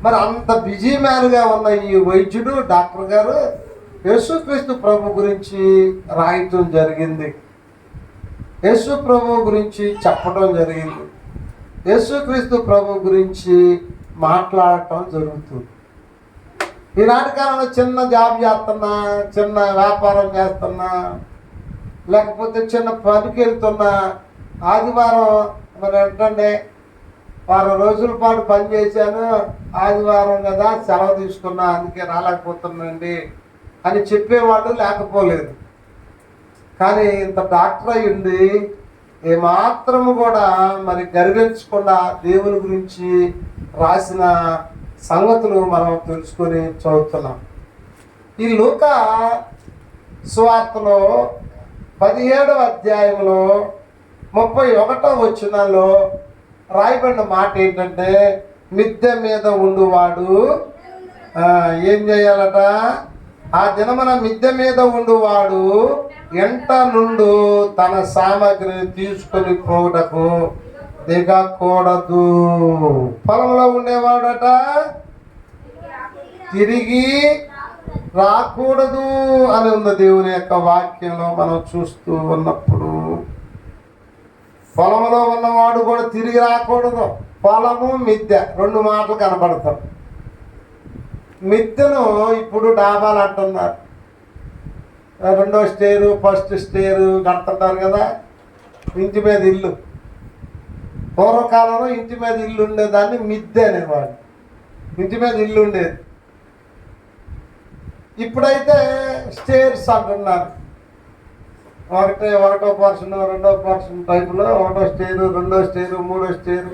మరి అంత బిజీ మ్యాన్గా ఉన్న ఈ వైద్యుడు డాక్టర్ గారు యేసుక్రీస్తు ప్రభు గురించి రాయటం జరిగింది, యేసు ప్రభు గురించి చెప్పడం జరిగింది, యేసుక్రీస్తు ప్రభు గురించి మాట్లాడటం జరుగుతుంది. ఈనాటి కాలంలో చిన్న జాబ్ చేస్తున్నా, చిన్న వ్యాపారం చేస్తున్నా, లేకపోతే చిన్న పనికి వెళ్తున్నా, ఆదివారం మరి ఏంటంటే వారం రోజుల పాటు పని చేశాను, ఆదివారం కదా సెలవు తీసుకున్నా అందుకే రాలేకపోతున్నాండి అని చెప్పేవాడు లేకపోలేదు. కానీ ఇంత డాక్టర్ అయ్యింది ఏమాత్రము కూడా మరి గర్వించకుండా దేవుని గురించి రాసిన సంగతులు మనం తెలుసుకొని చదువుతున్నాం. ఈ లూకా సువార్తలో 17వ అధ్యాయంలో 31వ వచనంలో రాయబడిన మాట ఏంటంటే, మిద్దె మీద ఉండువాడు ఏం చేయాలట? ఆ దినమున మిద్దె మీద ఉండువాడు ఎంట నుండు తన సామగ్రిని తీసుకొని పోవుటకు దిగకూడదు. పొలంలో ఉండేవాడట తిరిగి రాకూడదు అని ఉంది దేవుని యొక్క వాక్యంలో మనం చూస్తూ ఉన్నప్పుడు. పొలంలో ఉన్నవాడు కూడా తిరిగి రాకూడదు. పొలము మిద్దె రెండు మాటలు కనపడతాం. మిద్దెను ఇప్పుడు డాబాలు అంటున్నారు, రెండో స్టేరు ఫస్ట్ స్టేరు కడుతుంటారు కదా, ఇంటి మీద ఇల్లు. పూర్వకాలంలో ఇంటి మీద ఇల్లు ఉండేదాన్ని మిద్దె అనేవాడు, ఇంటి మీద ఇల్లు ఉండేది. ఇప్పుడైతే స్టేర్స్ అంటున్నారు. ఒకటో పర్సన్ రెండో పర్సన్ టైపులో ఒకటో స్టేరు రెండో స్టేరు మూడో స్టేరు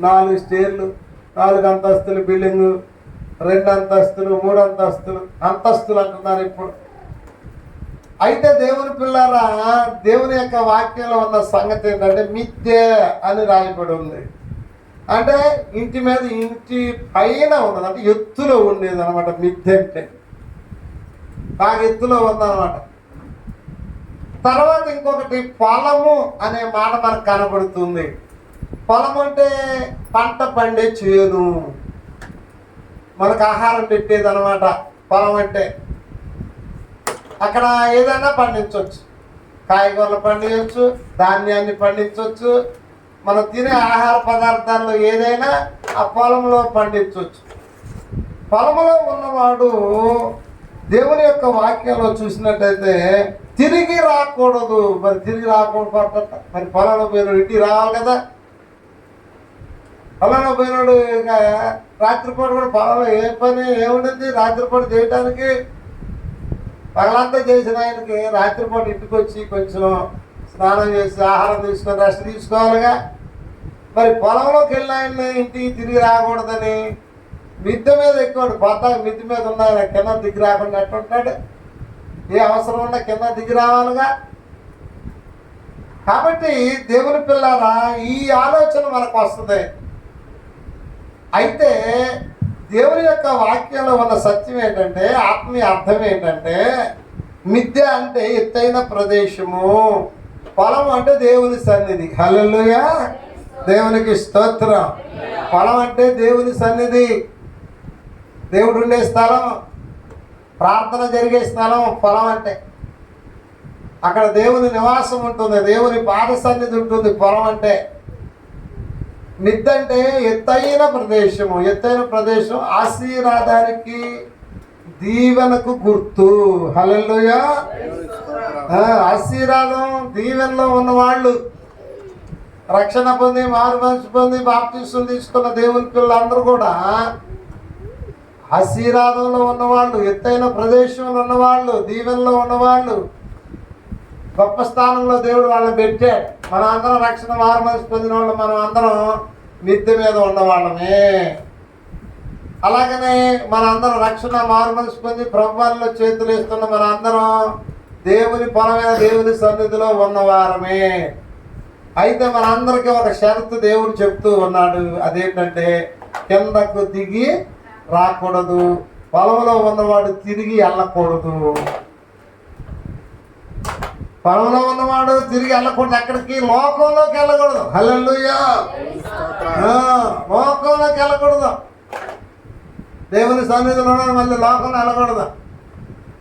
4 స్టేర్లు, 4 అంతస్తులు బిల్డింగు, 2 అంతస్తులు 3 అంతస్తులు అంతస్తులు అంటున్నారు ఇప్పుడు. అయితే దేవుని పిల్లారా, దేవుని యొక్క వాక్యంలో ఉన్న సంగతి ఏంటంటే మిద్దె అని రాయబడి ఉంది. అంటే ఇంటి మీద ఇంటి పైన ఉన్నది, అంటే ఎత్తులో ఉండేది అనమాట. మిద్దె అంటే బాగా ఎత్తులో ఉందన్నమాట. తర్వాత ఇంకొకటి పొలము అనే మాట మనకు కనబడుతుంది. పొలం అంటే పంట పండే చేను, మనకు ఆహారం పెట్టేది అనమాట పొలం అంటే. అక్కడ ఏదైనా పండించవచ్చు, కాయగూరలు పండించవచ్చు, ధాన్యాన్ని పండించవచ్చు, మనం తినే ఆహార పదార్థాల్లో ఏదైనా ఆ పొలంలో పండించవచ్చు. పొలంలో ఉన్నవాడు దేవుని యొక్క వాక్యంలో చూసినట్టయితే తిరిగి రాకూడదు. మరి తిరిగి రాకూడదు, మరి పొలంలో పోయినాడు ఇంటికి రావాలి కదా. పొలంలో పోయినాడు ఇక రాత్రిపూట కూడా పొలంలో ఏ పని ఏముండదు రాత్రిపూట చేయడానికి. పగలంతా చేసిన ఆయనకి రాత్రిపూట ఇంటికి వచ్చి కొంచెం స్నానం చేసి ఆహారం తీసుకొని రెస్ట్ తీసుకోవాలిగా. మరి పొలంలోకి వెళ్ళిన ఆయన్ని ఇంటికి తిరిగి రాకూడదని మిద్దె మీద ఎక్కువ పోతా, మిద్దె మీద ఉన్న ఆయన కింద దిగి రాకుండా ఎట్లుంటాడు? ఏ అవసరం ఉన్నా కింద దిగి రావాలిగా. కాబట్టి దేవుని పిల్లారా, ఈ ఆలోచన మనకు వస్తుంది. అయితే దేవుని యొక్క వాక్యంలో ఉన్న సత్యం ఏంటంటే, ఆత్మీయ అర్థం ఏంటంటే, మిద్దె అంటే ఎత్తైన ప్రదేశము, పొలం అంటే దేవుని సన్నిధి. హల్లెలూయా, దేవునికి స్తోత్రం. పొలం అంటే దేవుని సన్నిధి, దేవుడు ఉండే స్థలం, ప్రార్థన జరిగే స్థలం పొలం అంటే. అక్కడ దేవుని నివాసం ఉంటుంది, దేవుని పాద సన్నిధి ఉంటుంది పొలం అంటే. మిద్దె అంటే ఎత్తైన ప్రదేశము. ఎత్తైన ప్రదేశం ఆశీర్వాదానికి దీవెనకు గుర్తు. హల్లెలూయా, ఆశీర్వాదం దీవెనలో ఉన్నవాళ్ళు, రక్షణ పొంది మారు మనసు పొంది బాప్తిసం తీసుకున్న దేవుని పిల్లలందరూ కూడా ఆశీర్వాదంలో ఉన్నవాళ్ళు, ఎత్తైన ప్రదేశంలో ఉన్నవాళ్ళు, దీవెనలో ఉన్నవాళ్ళు, గొప్ప స్థానంలో దేవుడు వాళ్ళని పెట్టాడు. మన అందరం రక్షణ మారు మనసు పొందిన వాళ్ళు, మనం అందరం మిద్దె మీద ఉన్నవాళ్ళమే. అలాగనే మన అందరం రక్షణ మారు మనసు పొంది ప్రభువులో చేతులు వేస్తున్న మన అందరం దేవుని పొలమైన దేవుని సన్నిధిలో ఉన్నవారమే. అయితే మన అందరికీ ఒక షరతు దేవుడు చెప్తూ ఉన్నాడు. అదేంటంటే కిందకు దిగి రాకూడదు, పొలంలో ఉన్నవాడు తిరిగి వెళ్ళకూడదు. పొలంలో ఉన్నవాడు తిరిగి వెళ్ళకూడదు. ఎక్కడికి? లోకంలోకి వెళ్ళకూడదు. హల్లెలూయా, లోకంలోకి వెళ్ళకూడదు. దేవుని సన్నిధిలో మళ్ళీ లోకంలో వెళ్ళకూడదు.